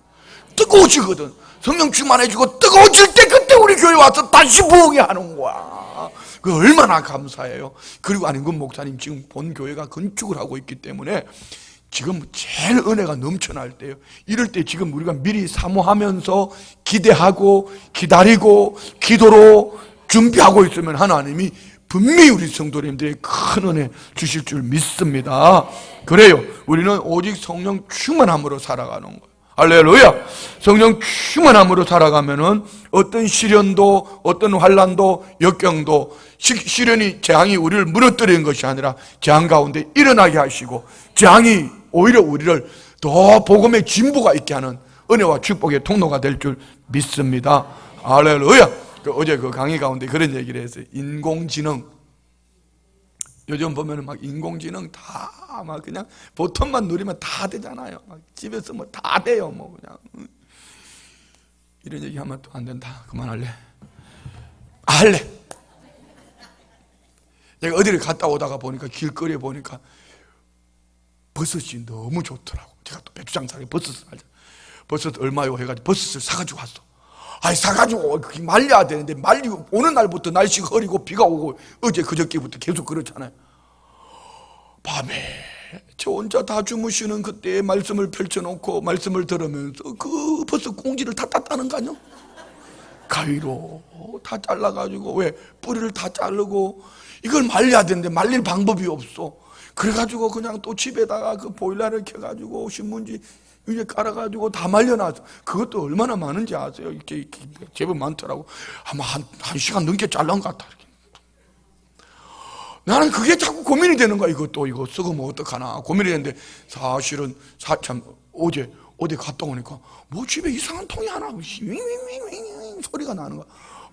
뜨거워지거든. 성령 충만해지고 뜨거워질 때 그때 우리 교회 와서 다시 부흥회 하는 거야. 그 얼마나 감사해요. 그리고 안인근 목사님 지금 본 교회가 건축을 하고 있기 때문에 지금 제일 은혜가 넘쳐날 때예요. 이럴 때 지금 우리가 미리 사모하면서 기대하고 기다리고 기도로 준비하고 있으면 하나님이 분명히 우리 성도님들에게 큰 은혜 주실 줄 믿습니다. 그래요. 우리는 오직 성령 충만함으로 살아가는 거예요. 할렐루야. 성령 충만함으로 살아가면은 어떤 시련도 어떤 환난도 역경도 시련이 재앙이 우리를 무너뜨리는 것이 아니라 재앙 가운데 일어나게 하시고 재앙이 오히려 우리를 더 복음의 진보가 있게 하는 은혜와 축복의 통로가 될 줄 믿습니다. 할렐루야. 어제 그 강의 가운데 그런 얘기를 했어요. 인공지능 요즘 보면은 막 인공지능 다 막 그냥 버튼만 누르면 다 되잖아요. 막 집에서 뭐 다 돼요. 뭐 그냥 이런 얘기 하면 또 안 된다. 그만할래. 할래. 내가 어디를 갔다 오다가 보니까 길거리에 보니까 버섯이 너무 좋더라고. 제가 또 배추장사에 버섯을 알잖아. 버섯 얼마요 해가지고 버섯을 사가지고 왔어. 아니 사가지고 말려야 되는데 말리고 오는 날부터 날씨가 흐리고 비가 오고 어제 그저께부터 계속 그렇잖아요. 밤에 저 혼자 다 주무시는 그때 말씀을 펼쳐놓고 말씀을 들으면서 그 버섯 꽁지를 다 땄다는 거 아니야? 가위로 다 잘라가지고 왜 뿌리를 다 자르고 이걸 말려야 되는데 말릴 방법이 없어. 그래가지고 그냥 또 집에다가 그 보일러를 켜가지고 신문지 위에 깔아가지고 다 말려놨어. 그것도 얼마나 많은지 아세요? 이렇게 제법 많더라고. 아마 한 시간 넘게 잘란 것 같아. 나는 그게 자꾸 고민이 되는 거야. 이거 썩으면 어떡하나 고민이 되는데 사실은 참 어제 갔다 오니까 뭐 집에 이상한 통이 하나 윙윙윙윙 소리가 나는 거야.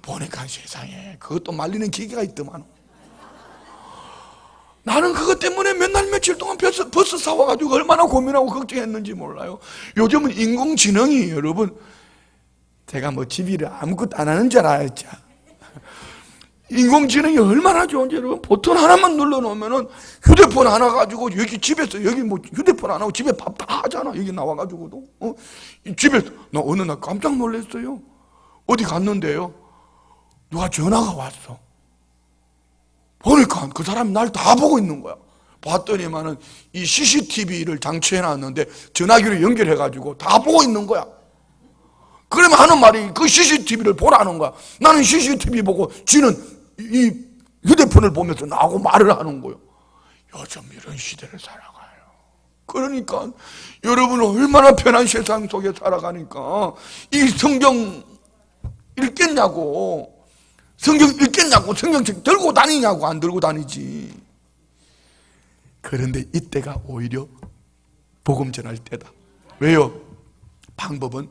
보니까 세상에 그것도 말리는 기계가 있더만. 나는 그것 때문에 맨날 며칠 동안 버스 사와가지고 얼마나 고민하고 걱정했는지 몰라요. 요즘은 인공지능이 여러분, 제가 뭐 집일을 아무것도 안 하는 줄 알았죠. 인공지능이 얼마나 좋은지 여러분, 버튼 하나만 눌러놓으면은 휴대폰 하나 가지고 여기 집에서 여기 뭐 휴대폰 안 하고 집에 밥 다 하잖아. 여기 나와가지고도 집에서. 나 어느 날 깜짝 놀랐어요. 어디 갔는데요, 누가 전화가 왔어. 보니까 그 사람이 날 다 보고 있는 거야. 봤더니만은 이 CCTV를 장치해놨는데 전화기로 연결해가지고 다 보고 있는 거야. 그러면 하는 말이 그 CCTV를 보라는 거야. 나는 CCTV 보고 지는 이 휴대폰을 보면서 나하고 말을 하는 거예요. 요즘 이런 시대를 살아가요. 그러니까 여러분은 얼마나 편한 세상 속에 살아가니까 이 성경 읽겠냐고, 성경 읽겠냐고, 성경책 들고 다니냐고. 안 들고 다니지. 그런데 이때가 오히려 복음 전할 때다. 왜요? 방법은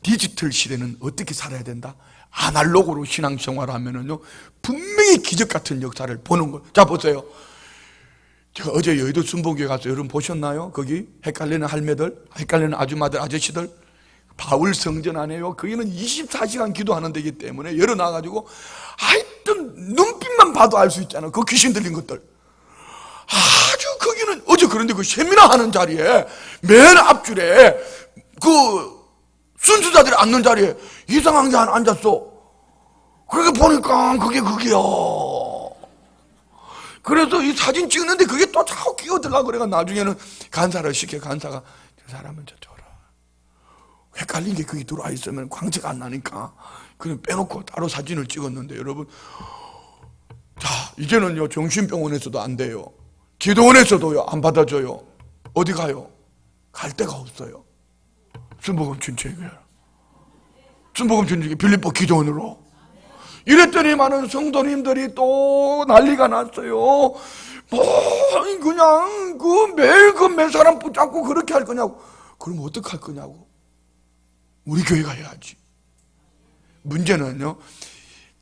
디지털 시대는 어떻게 살아야 된다? 아날로그로 신앙생활 하면은요, 분명히 기적 같은 역사를 보는 거예요. 자, 보세요. 제가 어제 여의도 순복교회 가서 여러분 보셨나요? 거기 헷갈리는 할매들, 헷갈리는 아줌마들, 아저씨들, 바울 성전 안에요. 거기는 24시간 기도하는 데이기 때문에 열어놔가지고 하여튼 눈빛만 봐도 알 수 있잖아요. 그 귀신 들린 것들. 아주 거기는 어제 그런데 그 세미나 하는 자리에 맨 앞줄에 그 순수자들이 앉는 자리에 이상한 게 하나 앉았어. 그렇게 보니까 그게야. 그래서 이 사진 찍는데 그게 또 자꾸 끼어들라 그래가 나중에는 간사를 시켜. 간사가 저 사람은 저 줘라. 헷갈린 게 거기 들어와 있으면 광채가 안 나니까 그냥 빼놓고 따로 사진을 찍었는데 여러분, 자 이제는요 정신병원에서도 안 돼요. 기도원에서도요 안 받아줘요. 어디 가요? 갈 데가 없어요. 순복음 전체교회, 순복음 전체교회 빌립보 기도원으로 이랬더니 많은 성도님들이 또 난리가 났어요. 뭐 그냥 그 매일 그 몇 사람 붙잡고 그렇게 할 거냐고. 그럼 어떡할 거냐고. 우리 교회가 해야지. 문제는요,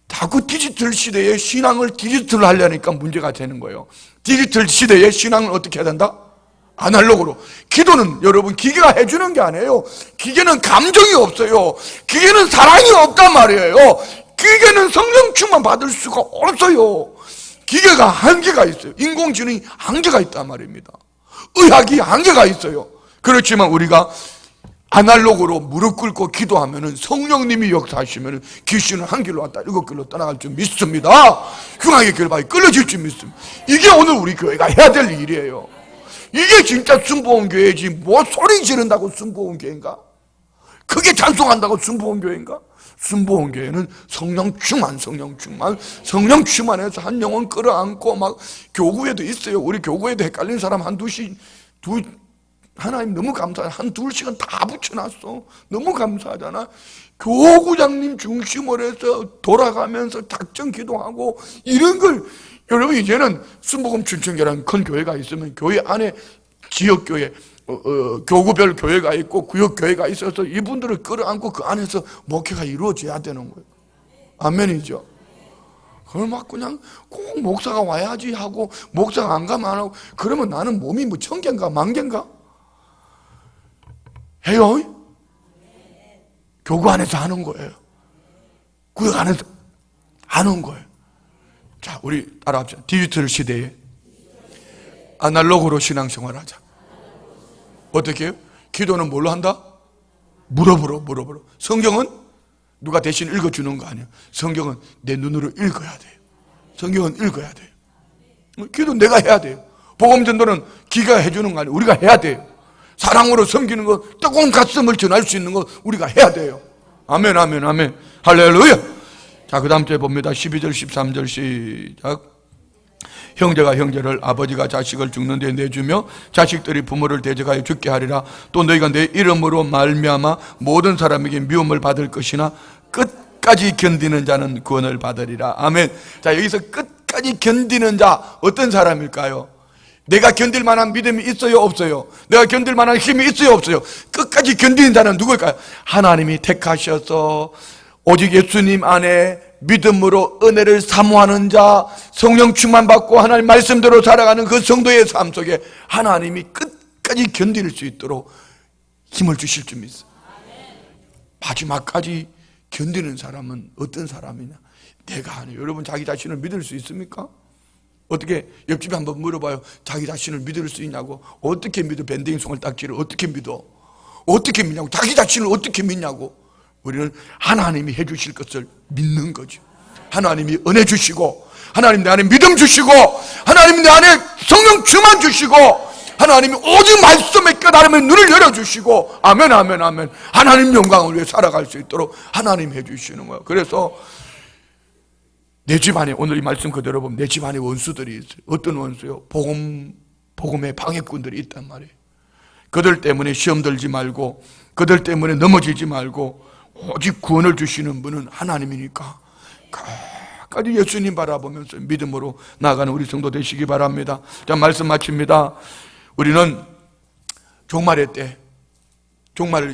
자꾸 디지털 시대에 신앙을 디지털로 하려니까 문제가 되는 거예요. 디지털 시대에 신앙을 어떻게 해야 된다? 아날로그로. 기도는 여러분 기계가 해주는 게 아니에요. 기계는 감정이 없어요. 기계는 사랑이 없단 말이에요. 기계는 성령 충만 받을 수가 없어요. 기계가 한계가 있어요. 인공지능이 한계가 있단 말입니다. 의학이 한계가 있어요. 그렇지만 우리가 아날로그로 무릎 꿇고 기도하면은 성령님이 역사하시면은 귀신은 한 길로 왔다 일곱 길로 떠나갈 줄 믿습니다. 흉악의 결박이 끊어질 줄 믿습니다. 이게 오늘 우리 교회가 해야 될 일이에요. 이게 진짜 순복음 교회지. 뭐 소리 지른다고 순복음 교회인가? 크게 찬송한다고 순복음 교회인가? 순복음 교회는 성령 충만해서 한 영혼 끌어안고 막 교구에도 있어요. 우리 교구에도 헷갈리는 사람 하나님 너무 감사해. 한 2시간 다 붙여놨어. 너무 감사하잖아. 교구장님 중심으로 해서 돌아가면서 작정 기도하고 이런 걸. 여러분 이제는 순복음 춘천교라는 큰 교회가 있으면 교회 안에 지역교회, 교구별 교회가 있고 구역교회가 있어서 이분들을 끌어안고 그 안에서 목회가 이루어져야 되는 거예요. 아멘이죠. 그걸 막 그냥 꼭 목사가 와야지 하고 목사가 안 가면 안 하고 그러면 나는 몸이 뭐 1000개인가 10,000개인가? 해요? 교구 안에서 하는 거예요. 구역 안에서 하는 거예요. 자, 우리 따라합시다. 디지털 시대에 아날로그로 신앙생활 하자. 어떻게 해요? 기도는 뭘로 한다? 물어보러. 성경은 누가 대신 읽어주는 거 아니에요. 성경은 내 눈으로 읽어야 돼요. 성경은 읽어야 돼요. 기도 내가 해야 돼요. 복음전도는 기가 해주는 거 아니에요. 우리가 해야 돼요. 사랑으로 섬기는 거, 뜨거운 가슴을 전할 수 있는 거 우리가 해야 돼요. 아멘. 할렐루야. 자, 그 다음 주에 봅니다. 12절 13절 시작. 형제가 형제를, 아버지가 자식을 죽는 데 내주며 자식들이 부모를 대적하여 죽게 하리라. 또 너희가 내 이름으로 말미암아 모든 사람에게 미움을 받을 것이나 끝까지 견디는 자는 구원을 받으리라. 아멘. 자, 여기서 끝까지 견디는 자 어떤 사람일까요? 내가 견딜 만한 믿음이 있어요, 없어요? 내가 견딜 만한 힘이 있어요, 없어요? 끝까지 견디는 자는 누구일까요? 하나님이 택하셔서 오직 예수님 안에 믿음으로 은혜를 사모하는 자, 성령 충만 받고 하나님 말씀대로 살아가는 그 성도의 삶 속에 하나님이 끝까지 견딜 수 있도록 힘을 주실 줄 믿습니다. 마지막까지 견디는 사람은 어떤 사람이냐? 내가 아니에요. 여러분 자기 자신을 믿을 수 있습니까? 어떻게 옆집에 한번 물어봐요. 자기 자신을 믿을 수 있냐고. 어떻게 믿어? 밴딩송을 딱지를 어떻게 믿어? 어떻게 믿냐고. 자기 자신을 어떻게 믿냐고. 우리는 하나님이 해주실 것을 믿는 거죠. 하나님이 은혜 주시고, 하나님 내 안에 믿음 주시고, 하나님 내 안에 성령 충만 주시고, 하나님이 오직 말씀에 깨달으면 눈을 열어주시고, 아멘 아멘 아멘, 하나님 영광을 위해 살아갈 수 있도록 하나님 해주시는 거예요. 그래서 내 집안에, 오늘 이 말씀 그대로 보면 내 집안에 원수들이 있어요. 어떤 원수요? 복음의 방해꾼들이 있단 말이에요. 그들 때문에 시험 들지 말고, 그들 때문에 넘어지지 말고, 오직 구원을 주시는 분은 하나님이니까 끝까지 예수님 바라보면서 믿음으로 나아가는 우리 성도 되시기 바랍니다. 자, 말씀 마칩니다. 우리는 종말의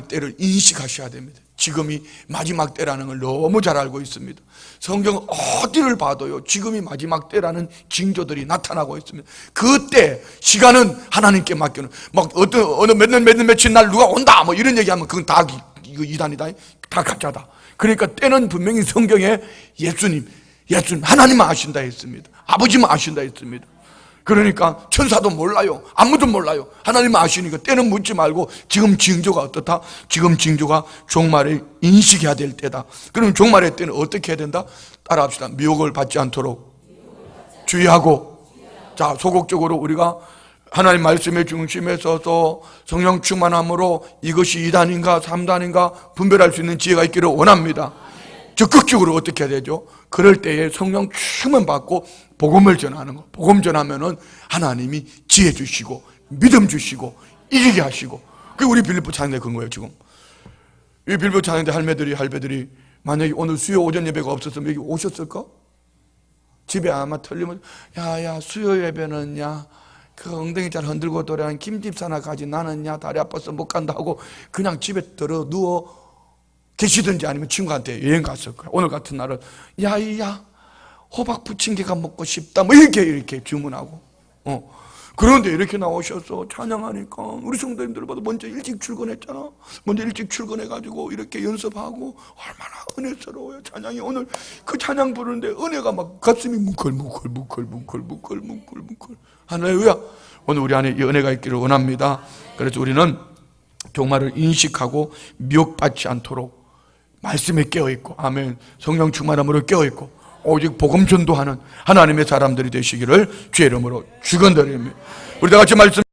때를 인식하셔야 됩니다. 지금이 마지막 때라는 걸 너무 잘 알고 있습니다. 성경 어디를 봐도요, 지금이 마지막 때라는 징조들이 나타나고 있습니다. 그때 시간은 하나님께 맡겨놓은, 막 어느 몇 년 며칠 날 누가 온다 뭐 이런 얘기하면 그건 다 이거 이단이다, 다 가짜다. 그러니까 때는 분명히 성경에 예수님 하나님만 아신다 했습니다. 아버지만 아신다 했습니다. 그러니까 천사도 몰라요. 아무도 몰라요. 하나님만 아시니까 때는 묻지 말고 지금 징조가 어떻다? 지금 징조가 종말을 인식해야 될 때다. 그럼 종말의 때는 어떻게 해야 된다? 따라합시다. 미혹을 받지 않도록 주의하고, 자, 소극적으로 우리가 하나님 말씀의 중심에 서서 성령 충만함으로 이것이 2단인가 3단인가 분별할 수 있는 지혜가 있기를 원합니다. 적극적으로 어떻게 해야 되죠? 그럴 때에 성령 충만 받고 복음을 전하는 거. 복음 전하면은 하나님이 지혜 주시고 믿음 주시고 이기게 하시고. 그게 우리 빌립보 찬양대 그런 거예요. 지금 이 빌립보 찬양대 할배들이 만약에 오늘 수요 오전 예배가 없었으면 여기 오셨을까? 집에 아마 털리면 야야 수요 예배는 야 그 엉덩이 잘 흔들고 도래한 김집사나 가지, 나는 야 다리 아파서 못 간다 하고 그냥 집에 들어 누워 계시든지 아니면 친구한테 여행 갔을 거야. 오늘 같은 날은 야이야 호박 부침개가 먹고 싶다 뭐 이렇게 주문하고, 그런데 이렇게 나오셔서 찬양하니까 우리 성도님들 봐도 먼저 일찍 출근했잖아. 먼저 일찍 출근해가지고 이렇게 연습하고 얼마나 은혜스러워요. 찬양이 오늘 그 찬양 부르는데 은혜가 막 가슴이 뭉클뭉클 할렐루야. 오늘 우리 안에 이 은혜가 있기를 원합니다. 그래서 우리는 종말을 인식하고 미혹받지 않도록 말씀에 깨어있고, 아멘, 성령 충만함으로 깨어있고 오직 복음 전도하는 하나님의 사람들이 되시기를 주의 이름으로 축원드립니다. 우리 다 같이 말씀